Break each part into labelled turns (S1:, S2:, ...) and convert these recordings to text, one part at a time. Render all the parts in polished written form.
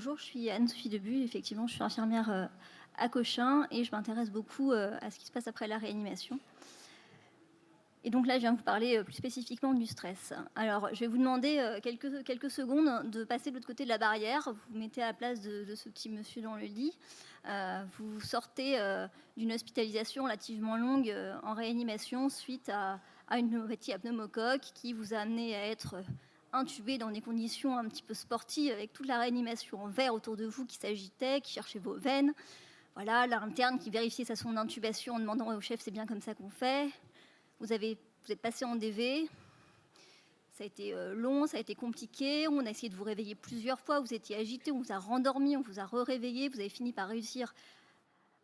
S1: bonjour, je suis Anne-Sophie Debu. Effectivement, je suis infirmière à Cochin et je m'intéresse beaucoup à ce qui se passe après la réanimation. Et donc là, je viens vous parler plus spécifiquement du stress. Alors, je vais vous demander quelques secondes de passer de l'autre côté de la barrière. Vous vous mettez à la place de ce petit monsieur dans le lit. Vous sortez d'une hospitalisation relativement longue en réanimation suite à une pneumopathie à pneumocoque qui vous a amené à être intubé dans des conditions un petit peu sportives avec toute la réanimation en verre autour de vous qui s'agitait, qui cherchait vos veines. Voilà, l'interne qui vérifiait sa sonde d'intubation en demandant au chef c'est bien comme ça qu'on fait. Vous êtes passé en DV, ça a été long, ça a été compliqué, on a essayé de vous réveiller plusieurs fois, vous étiez agité, on vous a rendormi, on vous a réveillé, vous avez fini par réussir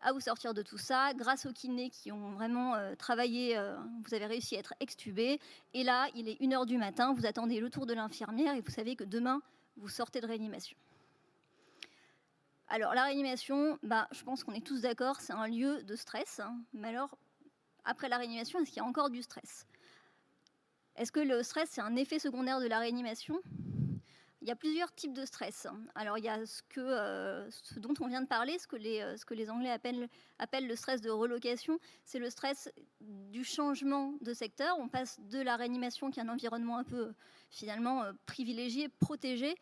S1: à vous sortir de tout ça. Grâce aux kinés qui ont vraiment travaillé, vous avez réussi à être extubé. Et là, il est 1h du matin, vous attendez le tour de l'infirmière et vous savez que demain, vous sortez de réanimation. Alors, la réanimation, je pense qu'on est tous d'accord, c'est un lieu de stress. Mais alors, après la réanimation, est-ce qu'il y a encore du stress? Est-ce que le stress, c'est un effet secondaire de la réanimation? Il y a plusieurs types de stress. Alors, il y a ce dont on vient de parler, ce que les Anglais appellent le stress de relocation. C'est le stress du changement de secteur. On passe de la réanimation, qui est un environnement un peu, finalement, privilégié, protégé,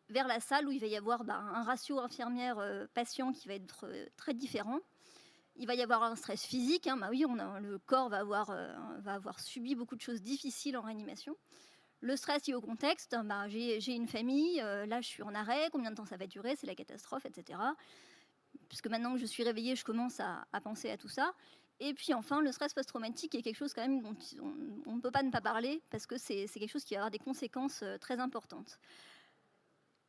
S1: vers la salle où il va y avoir un ratio infirmière-patient qui va être très différent. Il va y avoir un stress physique, oui, le corps va avoir subi beaucoup de choses difficiles en réanimation. Le stress lié au contexte, j'ai une famille, là je suis en arrêt, combien de temps ça va durer, c'est la catastrophe, etc. Puisque maintenant que je suis réveillée, je commence à penser à tout ça. Et puis enfin, le stress post-traumatique est quelque chose quand même dont on ne peut pas ne pas parler, parce que c'est quelque chose qui va avoir des conséquences très importantes.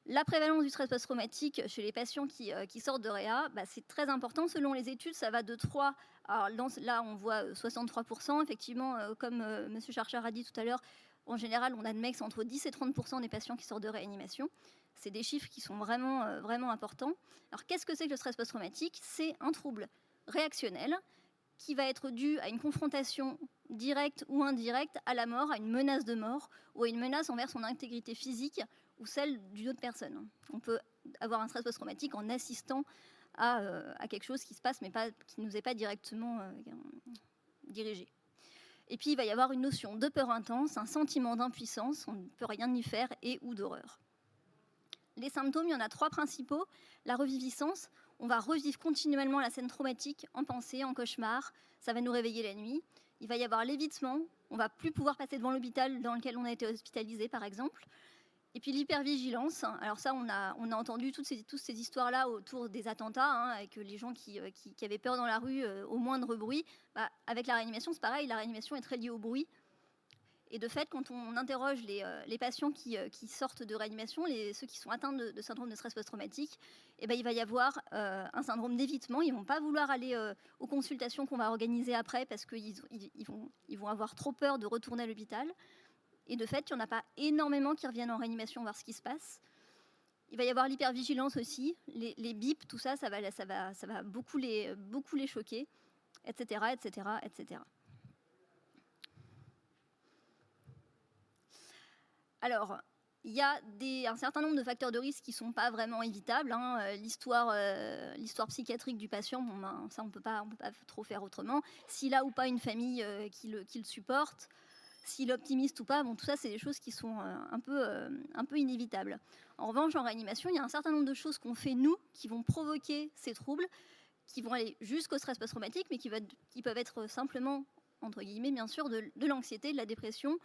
S1: La prévalence du stress post-traumatique chez les patients qui sortent de réa, c'est très important. Selon les études, ça va de 3, alors là on voit 63%, effectivement, comme M. Charchard a dit tout à l'heure, en général on admet que c'est entre 10 et 30% des patients qui sortent de réanimation. C'est des chiffres qui sont vraiment, vraiment importants. Alors qu'est-ce que c'est que le stress post-traumatique? C'est un trouble réactionnel qui va être dû à une confrontation directe ou indirecte à la mort, à une menace de mort ou à une menace envers son intégrité physique ou celle d'une autre personne. On peut avoir un stress post-traumatique en assistant à quelque chose qui se passe mais qui ne nous est pas directement dirigé. Et puis il va y avoir une notion de peur intense, un sentiment d'impuissance, on ne peut rien y faire, et ou d'horreur. Les symptômes, il y en a 3 principaux. La reviviscence, on va revivre continuellement la scène traumatique en pensée, en cauchemar, ça va nous réveiller la nuit. Il va y avoir l'évitement, on va plus pouvoir passer devant l'hôpital dans lequel on a été hospitalisé par exemple. Et puis l'hypervigilance, alors ça on a entendu toutes ces histoires-là autour des attentats, avec les gens qui avaient peur dans la rue au moindre bruit. Avec la réanimation, c'est pareil, la réanimation est très liée au bruit. Et de fait, quand on interroge les patients qui sortent de réanimation, ceux qui sont atteints de syndrome de stress post-traumatique, il va y avoir un syndrome d'évitement. Ils ne vont pas vouloir aller aux consultations qu'on va organiser après parce qu'ils vont avoir trop peur de retourner à l'hôpital. Et de fait, il n'y en a pas énormément qui reviennent en réanimation voir ce qui se passe. Il va y avoir l'hypervigilance aussi, les bips, tout ça, ça va beaucoup les choquer, etc., etc., etc. Alors, il y a un certain nombre de facteurs de risque qui ne sont pas vraiment évitables. L'histoire psychiatrique du patient, ça on peut pas trop faire autrement. S'il a ou pas une famille qui le supporte, s'il est optimiste ou pas, tout ça, c'est des choses qui sont un peu inévitables. En revanche, en réanimation, il y a un certain nombre de choses qu'on fait, nous, qui vont provoquer ces troubles, qui vont aller jusqu'au stress post-traumatique, mais qui peuvent être simplement, entre guillemets, bien sûr, de l'anxiété, de la dépression,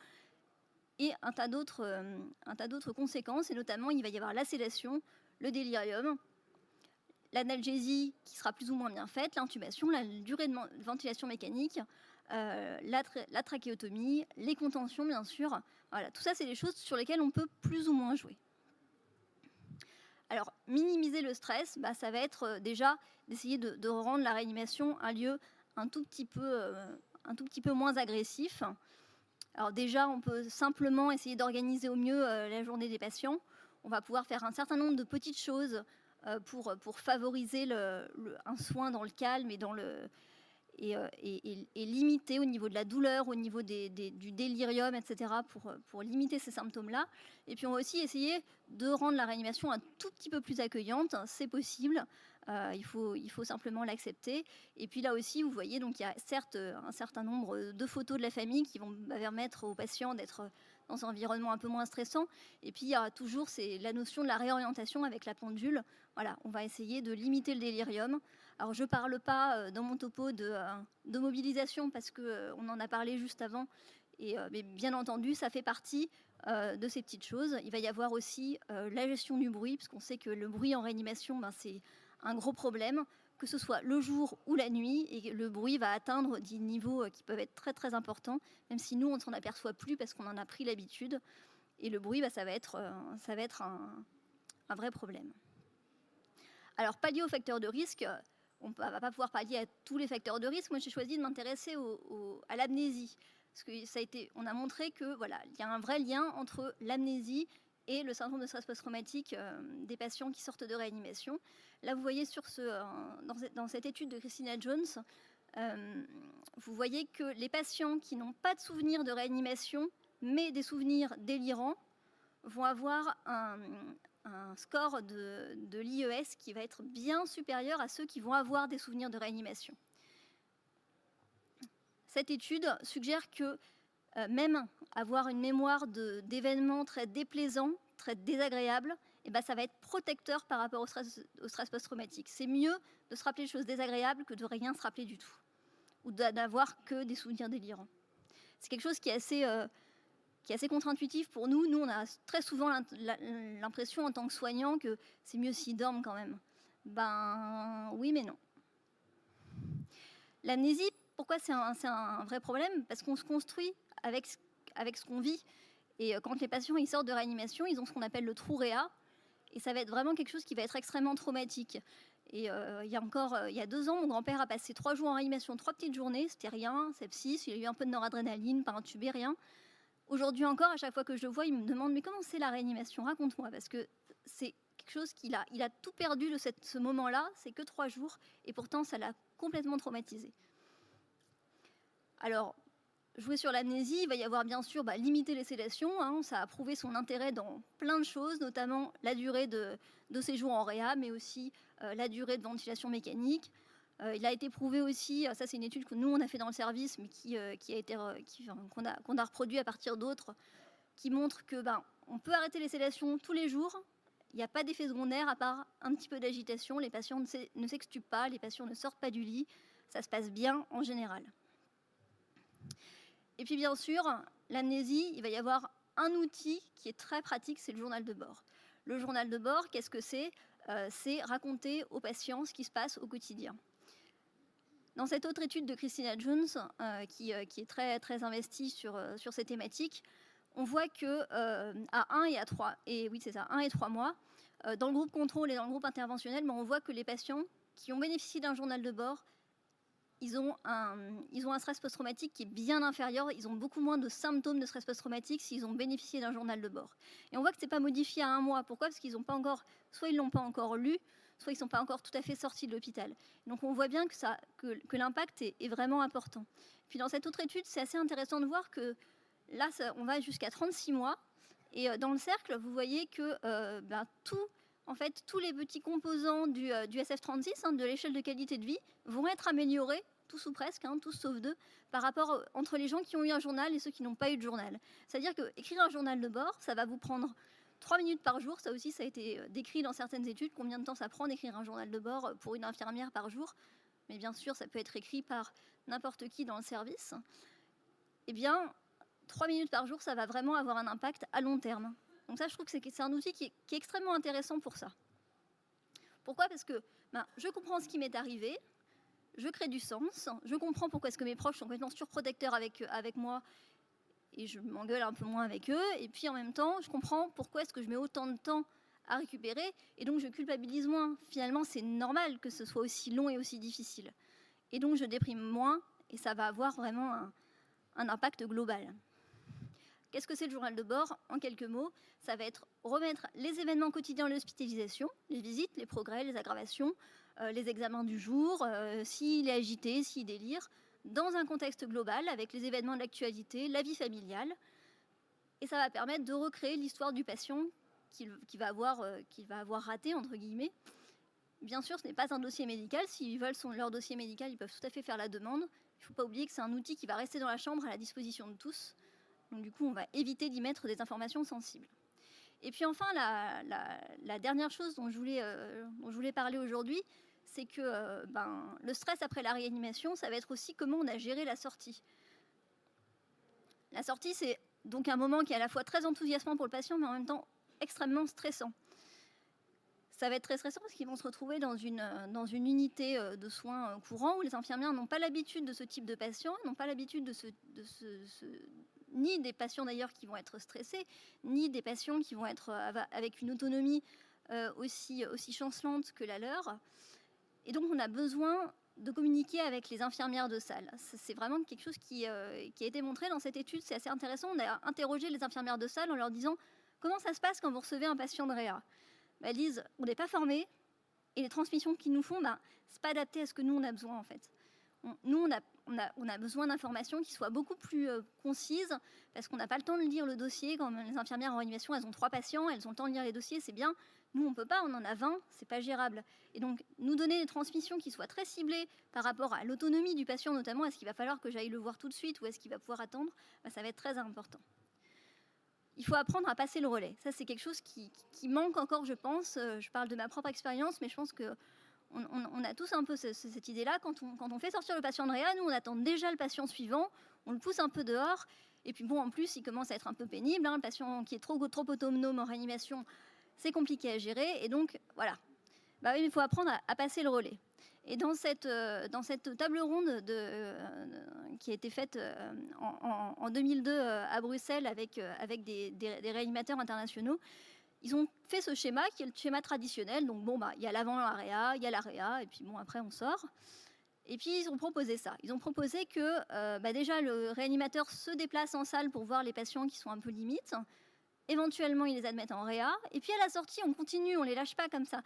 S1: et un tas d'autres conséquences. Et notamment, il va y avoir la sédation, le délirium, l'analgésie qui sera plus ou moins bien faite, l'intubation, la durée de ventilation mécanique, la trachéotomie, les contentions bien sûr. Voilà, tout ça c'est des choses sur lesquelles on peut plus ou moins jouer. Alors minimiser le stress, ça va être déjà d'essayer de rendre la réanimation un lieu un tout petit peu moins agressif. Alors déjà on peut simplement essayer d'organiser au mieux la journée des patients. On va pouvoir faire un certain nombre de petites choses pour favoriser un soin dans le calme et et limiter au niveau de la douleur, au niveau du délirium, etc., pour limiter ces symptômes-là. Et puis on va aussi essayer de rendre la réanimation un tout petit peu plus accueillante, c'est possible, il faut simplement l'accepter. Et puis là aussi, vous voyez, donc il y a certes un certain nombre de photos de la famille qui vont permettre aux patients d'être dans un environnement un peu moins stressant. Et puis il y a toujours la notion de la réorientation avec la pendule. Voilà, on va essayer de limiter le délirium. Alors je ne parle pas dans mon topo de mobilisation parce qu'on en a parlé juste avant. Mais bien entendu, ça fait partie de ces petites choses. Il va y avoir aussi la gestion du bruit, parce qu'on sait que le bruit en réanimation, c'est un gros problème, que ce soit le jour ou la nuit, et le bruit va atteindre des niveaux qui peuvent être très très importants, même si nous on ne s'en aperçoit plus parce qu'on en a pris l'habitude. Et le bruit, ça va être un vrai problème. Alors, pallier aux facteurs de risque, on ne va pas pouvoir pallier à tous les facteurs de risque. Moi, j'ai choisi de m'intéresser à l'amnésie. Parce que on a montré que voilà, il y a un vrai lien entre l'amnésie et le syndrome de stress post-traumatique des patients qui sortent de réanimation. Là, vous voyez dans cette étude de Christina Jones, vous voyez que les patients qui n'ont pas de souvenirs de réanimation, mais des souvenirs délirants, vont avoir un score de l'IES qui va être bien supérieur à ceux qui vont avoir des souvenirs de réanimation. Cette étude suggère que même avoir une mémoire d'événements très déplaisants, très désagréables, ça va être protecteur par rapport au stress post-traumatique. C'est mieux de se rappeler de choses désagréables que de rien se rappeler du tout, ou d'avoir que des souvenirs délirants. C'est quelque chose qui est assez contre-intuitif pour nous. Nous, on a très souvent l'impression en tant que soignant que c'est mieux s'ils dorment quand même. Ben oui, mais non. L'amnésie, pourquoi c'est un vrai problème? Parce qu'on se construit avec ce qu'on vit. Et quand les patients ils sortent de réanimation, ils ont ce qu'on appelle le trou réa. Et ça va être vraiment quelque chose qui va être extrêmement traumatique. Et il y a 2 ans, mon grand-père a passé 3 jours en réanimation, 3 petites journées, c'était rien, sepsis, il a eu un peu de noradrénaline, pas intubé, rien. Aujourd'hui encore, à chaque fois que je le vois, il me demande « mais comment c'est la réanimation? Raconte-moi » parce que c'est quelque chose qu'il a tout perdu de ce moment-là, c'est que 3 jours, et pourtant ça l'a complètement traumatisé. Alors, jouer sur l'amnésie, il va y avoir bien sûr limiter les sédations, hein, ça a prouvé son intérêt dans plein de choses, notamment la durée de séjour en réa, mais aussi la durée de ventilation mécanique. Il a été prouvé aussi, ça c'est une étude que nous on a fait dans le service, mais qu'on a reproduit à partir d'autres, qui montre que on peut arrêter les sédations tous les jours. Il n'y a pas d'effet secondaire à part un petit peu d'agitation. Les patients ne s'extubent pas, les patients ne sortent pas du lit. Ça se passe bien en général. Et puis bien sûr, l'amnésie, il va y avoir un outil qui est très pratique, c'est le journal de bord. Le journal de bord, qu'est-ce que c'est? C'est raconter aux patients ce qui se passe au quotidien. Dans cette autre étude de Christina Jones, qui est très, très investie sur ces thématiques, on voit que à 1 et 3 mois, dans le groupe contrôle et dans le groupe interventionnel, on voit que les patients qui ont bénéficié d'un journal de bord, ils ont un stress post-traumatique qui est bien inférieur, ils ont beaucoup moins de symptômes de stress post-traumatique s'ils ont bénéficié d'un journal de bord. Et on voit que ce n'est pas modifié à 1 mois. Pourquoi? Parce qu'ils n'ont pas encore, soit ils ne l'ont pas encore lu, soit ils ne sont pas encore tout à fait sortis de l'hôpital. Donc on voit bien que l'impact est vraiment important. Puis dans cette autre étude, c'est assez intéressant de voir que là, on va jusqu'à 36 mois. Et dans le cercle, vous voyez que tous les petits composants du SF36, de l'échelle de qualité de vie, vont être améliorés, tous ou presque, tous sauf 2, par rapport entre les gens qui ont eu un journal et ceux qui n'ont pas eu de journal. C'est-à-dire qu'écrire un journal de bord, ça va vous prendre 3 minutes par jour. Ça aussi, ça a été décrit dans certaines études, combien de temps ça prend d'écrire un journal de bord pour une infirmière par jour. Mais bien sûr, ça peut être écrit par n'importe qui dans le service. Eh bien, 3 minutes par jour, ça va vraiment avoir un impact à long terme. Donc ça, je trouve que c'est un outil qui est extrêmement intéressant pour ça. Pourquoi? Parce que je comprends ce qui m'est arrivé, je crée du sens, je comprends pourquoi est-ce que mes proches sont complètement surprotecteurs avec moi et je m'engueule un peu moins avec eux. Et puis en même temps, je comprends pourquoi est-ce que je mets autant de temps à récupérer et donc je culpabilise moins. Finalement, c'est normal que ce soit aussi long et aussi difficile. Et donc je déprime moins et ça va avoir vraiment un impact global. Qu'est-ce que c'est le journal de bord? En quelques mots, ça va être remettre les événements quotidiens de l'hospitalisation, les visites, les progrès, les aggravations, les examens du jour, s'il est agité, s'il délire, dans un contexte global avec les événements de l'actualité, la vie familiale. Et ça va permettre de recréer l'histoire du patient qu'il va avoir raté, entre guillemets. Bien sûr, ce n'est pas un dossier médical. S'ils veulent leur dossier médical, ils peuvent tout à fait faire la demande. Il ne faut pas oublier que c'est un outil qui va rester dans la chambre à la disposition de tous. Donc du coup, on va éviter d'y mettre des informations sensibles. Et puis enfin, la dernière chose dont je voulais parler aujourd'hui, c'est que le stress après la réanimation, ça va être aussi comment on a géré la sortie. La sortie, c'est donc un moment qui est à la fois très enthousiasmant pour le patient, mais en même temps extrêmement stressant. Ça va être très stressant parce qu'ils vont se retrouver dans une unité de soins courants où les infirmières n'ont pas l'habitude de ce type de patients, n'ont pas l'habitude ni des patients d'ailleurs qui vont être stressés, ni des patients qui vont être avec une autonomie aussi chancelante que la leur. Et donc on a besoin de communiquer avec les infirmières de salle. C'est vraiment quelque chose qui a été montré dans cette étude, c'est assez intéressant. On a interrogé les infirmières de salle en leur disant comment ça se passe quand vous recevez un patient de réa. Elles disent on n'est pas formés et les transmissions qu'ils nous font, c'est pas adapté à ce que nous on a besoin en fait. Nous on a besoin d'informations qui soient beaucoup plus concises parce qu'on n'a pas le temps de lire le dossier. Quand les infirmières en réanimation, elles ont 3 patients, elles ont le temps de lire les dossiers, c'est bien. Nous on peut pas, on en a 20, c'est pas gérable. Et donc nous donner des transmissions qui soient très ciblées par rapport à l'autonomie du patient notamment, est-ce qu'il va falloir que j'aille le voir tout de suite ou est-ce qu'il va pouvoir attendre, ça va être très important. Il faut apprendre à passer le relais. Ça, c'est quelque chose qui manque encore, je pense. Je parle de ma propre expérience, mais je pense qu'on a tous un peu cette idée-là. Quand on fait sortir le patient de réa, nous, on attend déjà le patient suivant, on le pousse un peu dehors. Et puis bon, en plus, il commence à être un peu pénible. Le patient qui est trop autonome en réanimation, c'est compliqué à gérer. Et donc, voilà. Oui, il faut apprendre à passer le relais. Et dans cette table ronde qui a été faite en 2002 à Bruxelles avec des réanimateurs internationaux, ils ont fait ce schéma qui est le schéma traditionnel. Donc il y a l'avant la réa, il y a la réa, et puis après on sort. Et puis ils ont proposé ça. Ils ont proposé que déjà le réanimateur se déplace en salle pour voir les patients qui sont un peu limites. Éventuellement, ils les admettent en réa. Et puis à la sortie, on continue, on ne les lâche pas comme ça.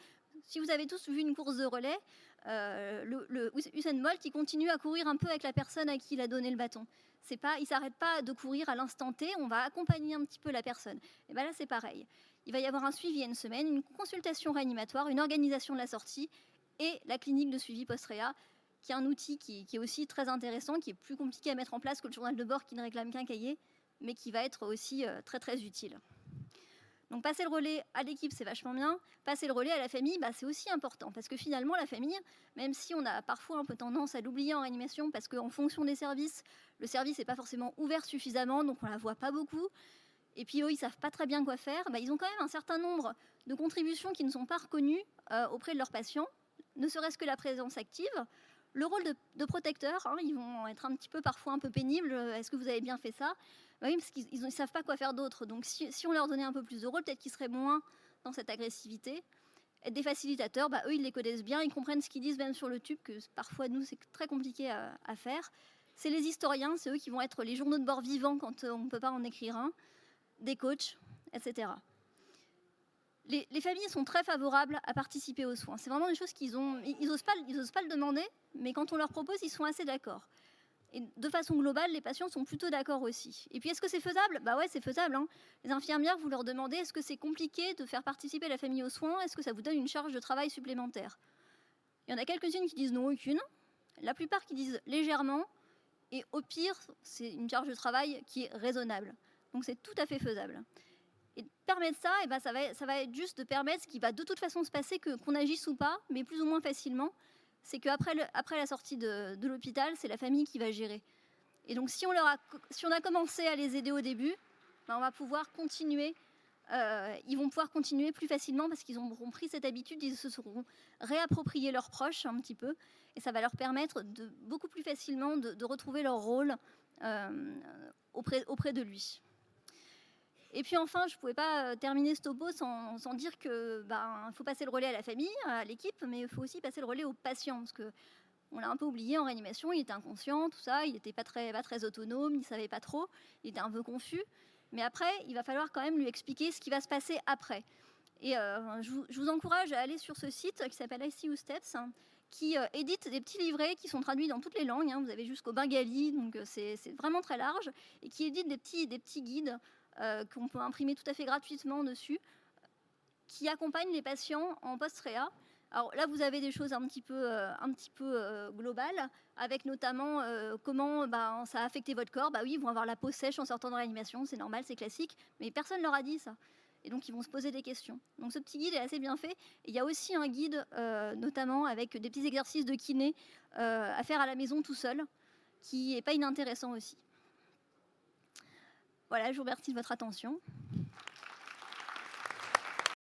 S1: Si vous avez tous vu une course de relais, le Usain Bolt, il continue à courir un peu avec la personne à qui il a donné le bâton. Il ne s'arrête pas de courir à l'instant T, on va accompagner un petit peu la personne. Et là, c'est pareil. Il va y avoir un suivi à une semaine, une consultation réanimatoire, une organisation de la sortie et la clinique de suivi post-réa, qui est un outil qui est aussi très intéressant, qui est plus compliqué à mettre en place que le journal de bord qui ne réclame qu'un cahier, mais qui va être aussi très très utile. Donc passer le relais à l'équipe, c'est vachement bien. Passer le relais à la famille, c'est aussi important. Parce que finalement, la famille, même si on a parfois un peu tendance à l'oublier en réanimation, parce qu'en fonction des services, le service n'est pas forcément ouvert suffisamment, donc on ne la voit pas beaucoup. Et puis eux, ils ne savent pas très bien quoi faire. Ils ont quand même un certain nombre de contributions qui ne sont pas reconnues auprès de leurs patients, ne serait-ce que la présence active. Le rôle de protecteur, ils vont être un petit peu parfois un peu pénibles. Est-ce que vous avez bien fait ça? Oui, parce qu'ils ne savent pas quoi faire d'autre. Donc si on leur donnait un peu plus de rôle, peut-être qu'ils seraient moins dans cette agressivité. Être des facilitateurs, eux, ils les connaissent bien, ils comprennent ce qu'ils disent même sur le tube, que parfois, nous, c'est très compliqué à faire. C'est les historiens, c'est eux qui vont être les journaux de bord vivants quand on ne peut pas en écrire un, des coachs, etc. Les familles sont très favorables à participer aux soins. C'est vraiment des choses qu'ils n'osent pas le demander, mais quand on leur propose, ils sont assez d'accord. Et de façon globale, les patients sont plutôt d'accord aussi. Et puis, est-ce que c'est faisable? Ouais, c'est faisable. Les infirmières, vous leur demandez, est-ce que c'est compliqué de faire participer la famille aux soins? Est-ce que ça vous donne une charge de travail supplémentaire? Il y en a quelques-unes qui disent non, aucune. La plupart qui disent légèrement. Et au pire, c'est une charge de travail qui est raisonnable. Donc, c'est tout à fait faisable. Et permettre ça, ça va être juste de permettre ce qui va de toute façon se passer, qu'on agisse ou pas, mais plus ou moins facilement. C'est qu'après la sortie de l'hôpital, c'est la famille qui va gérer. Et donc, si on a commencé à les aider au début, on va pouvoir continuer. Ils vont pouvoir continuer plus facilement parce qu'ils auront pris cette habitude, ils se seront réappropriés leurs proches un petit peu. Et ça va leur permettre beaucoup plus facilement de retrouver leur rôle auprès de lui. Et puis enfin, je ne pouvais pas terminer ce topo sans dire qu'il faut passer le relais à la famille, à l'équipe, mais il faut aussi passer le relais aux patients, parce qu'on l'a un peu oublié en réanimation, il était inconscient, tout ça, il n'était pas très autonome, il ne savait pas trop, il était un peu confus. Mais après, il va falloir quand même lui expliquer ce qui va se passer après. Et je vous encourage à aller sur ce site qui s'appelle ICU Steps, hein, qui édite des petits livrets qui sont traduits dans toutes les langues, hein. Vous avez jusqu'au bengali, donc c'est vraiment très large, et qui édite des petits guides qu'on peut imprimer tout à fait gratuitement dessus, qui accompagnent les patients en post-réa. Alors là, vous avez des choses un petit peu globales, avec notamment comment ça a affecté votre corps. Bah oui, ils vont avoir la peau sèche en sortant de réanimation, c'est normal, c'est classique, mais personne ne leur a dit ça. Et donc, ils vont se poser des questions. Donc, ce petit guide est assez bien fait. Et il y a aussi un guide, notamment avec des petits exercices de kiné à faire à la maison tout seul, qui n'est pas inintéressant aussi. Voilà, je vous remercie de votre attention.